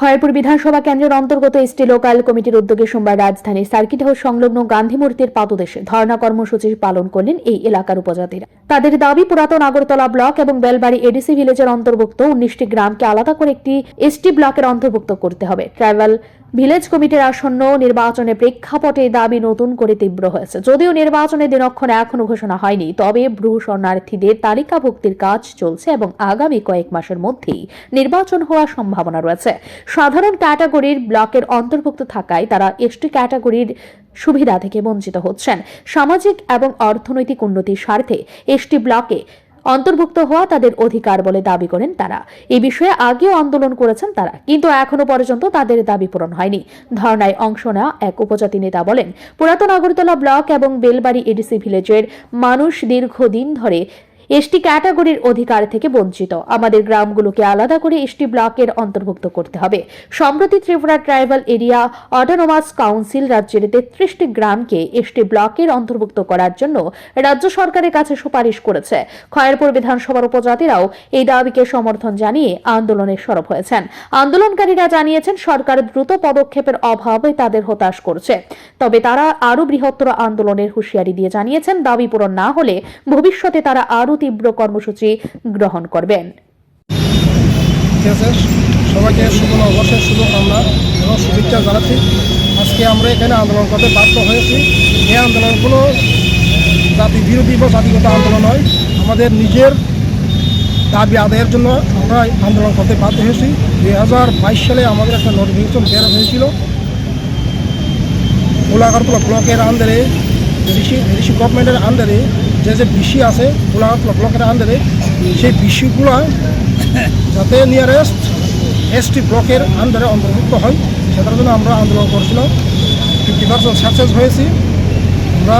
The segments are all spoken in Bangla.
খয়েরপুর বিধানসভা কেন্দ্রের অন্তর্গত এসটি লোকাল কমিটির উদ্যোগে সোমবার রাজধানীর সার্কিট হাউস সংলগ্ন গান্ধী মূর্তির পাদদেশে ধর্ণা কর্মসূচি পালন করলেন এই এলাকার উপজাতিরা। তাদের দাবি, পুরাতন আগরতলা ব্লক এবং বেলবাড়ি এডিসি ভিলেজের অন্তর্ভুক্ত 19টি গ্রামকে আলাদা করে একটি এসটি ব্লকের অন্তর্ভুক্ত করতে হবে। ট্রাইবাল ভিলেজ কমিটির আসন্ন নির্বাচনের প্রেক্ষাপটে দাবি নতুন করে তীব্র হয়েছে। যদিও নির্বাচনের দিনক্ষণ এখনো ঘোষণা হয়নি, তবে ভ্রু শরণার্থীদের তালিকাভুক্তির কাজ চলছে এবং আগামী কয়েক মাসের মধ্যেই নির্বাচন হওয়ার সম্ভাবনা রয়েছে। সাধারণ ক্যাটাগরির ব্লকের অন্তর্ভুক্ত থাকায় তারা এসটি ক্যাটাগরির সুবিধা থেকে বঞ্চিত হচ্ছেন। সামাজিক এবং অর্থনৈতিক উন্নতির স্বার্থে এসটি ব্লকে অন্তর্ভুক্ত হওয়া তাদের অধিকার বলে দাবি করেন তারা। এই বিষয়ে আগেও আন্দোলন করেছেন তারা, কিন্তু এখনো পর্যন্ত তাদের দাবি পূরণ হয়নি। ধর্নায় অংশ নেওয়া এক উপজাতি নেতা বলেন, পুরাতন আগরতলা ব্লক এবং বেলবাড়ি এডিসি ভিলেজের মানুষ দীর্ঘদিন ধরে এসটি ক্যাটাগরির অধিকার থেকে বঞ্চিত। আমাদের গ্রামগুলোকে আলাদা করে এসটি ব্লকের অন্তর্ভুক্ত করতে হবে। সম্প্রতি Tripura tribal area autonomous council রাজ্যের 33টি গ্রামকে এসটি ব্লকের অন্তর্ভুক্ত করার জন্য রাজ্য সরকারের কাছে সুপারিশ করেছে। খয়েরপুর বিধানসভার উপজাতিরাও এই দাবিকে সমর্থন জানিয়ে আন্দোলনে সরব হয়েছেন। আন্দোলনকারীরা জানিয়েছেন, সরকার দ্রুত পদক্ষেপের অভাবে তাদের হতাশ করছে। তবে তারা আরো বৃহত্তর আন্দোলনের হুঁশিয়ারি দিয়ে জানিয়েছেন, দাবি পূরণ না হলে ভবিষ্যতে তারা আরো তীব্র কর্মসূচি গ্রহণ করবেন। সবাইকে শুভ নববর্ষের শুভকামনা এবং শুভেচ্ছা জানাচ্ছি। আজকে আমরা এখানে আন্দোলন করতে বাধ্য হয়েছি। এই আন্দোলন কোনো জাতি বিরোধী বা জাতিগত আন্দোলন নয়। আমাদের নিজের দাবি আদায়ের জন্য আমরা আন্দোলন করতে বাধ্য হয়েছি। 2022 সালে আমাদের একটা নোটিফিকেশন বের হয়েছিল আগরতলা ব্লকের আন্ডারে, ঋষি গভর্নমেন্টের আন্ডারে যে বিষয় আছে আগরতলা ব্লকের আন্ডারে, সেই বিষয়গুলো যাতে নিয়ারেস্ট এসটি ব্লকের আন্ডারে অন্তর্ভুক্ত হয়, সেটার জন্য আমরা আন্দোলন করছিলাম। 50% সাকসেস হয়েছি। আমরা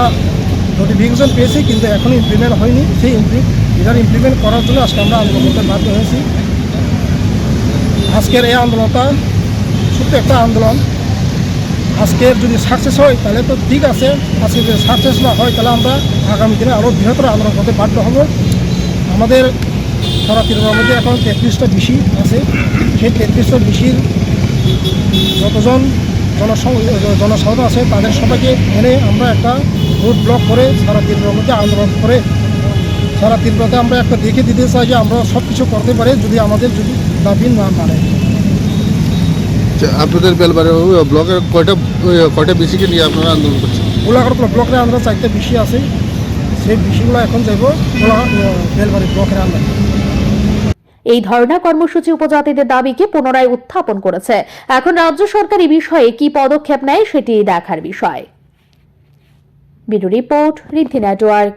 নোটিফিকেশন পেয়েছি, কিন্তু এখনও ইমপ্লিমেন্ট হয়নি। সেই ইমপ্লিমেন্ট করার জন্য আজকে আমরা আন্দোলন করতে বাধ্য হয়েছি। আজকের এই আন্দোলনটা ছোট্ট একটা আন্দোলন। আজকের যদি সাকসেস হয় তাহলে তো ঠিক আছে, আজকে যদি সাকসেস না হয় তাহলে আমরা আগামী দিনে আরও বৃহত্তর আন্দোলন করতে বাধ্য হব। আমাদের সারা ত্রিপুরার মধ্যে এখন 33টা বিসি আছে। সেই 33টা বিসির যতজন জনসাধারণ আছে তাদের সবাইকে এনে আমরা একটা রোড ব্লক করে সারা ত্রিপুরার মধ্যে আন্দোলন করে সারা ত্রিপুরাতে আমরা একটা দেখে দিতে চাই যে আমরা সব কিছু করতে পারি যদি আমাদের যদি দাবি না মানে। আপনাদের বেলবাড়ি ব্লকের কয়টা বিসিকে নিয়ে আপনারা আন্দোলন করছেন? আগরতলা ব্লকের আমরা 4টা বিসি আছে। সেই বিসিগুলো এখন যাইব বেলবাড়ি ব্লকের আন্ডারে। এই ধর্ণা কর্মসূচি উপজাতিদের দাবিকে পুনরায় উত্থাপন করেছে। এখন রাজ্য সরকার এই বিষয়ে কি পদক্ষেপ নেয় সেটি দেখার বিষয়। ব্যুরো রিপোর্ট, ঋদ্ধি নেটওয়ার্ক।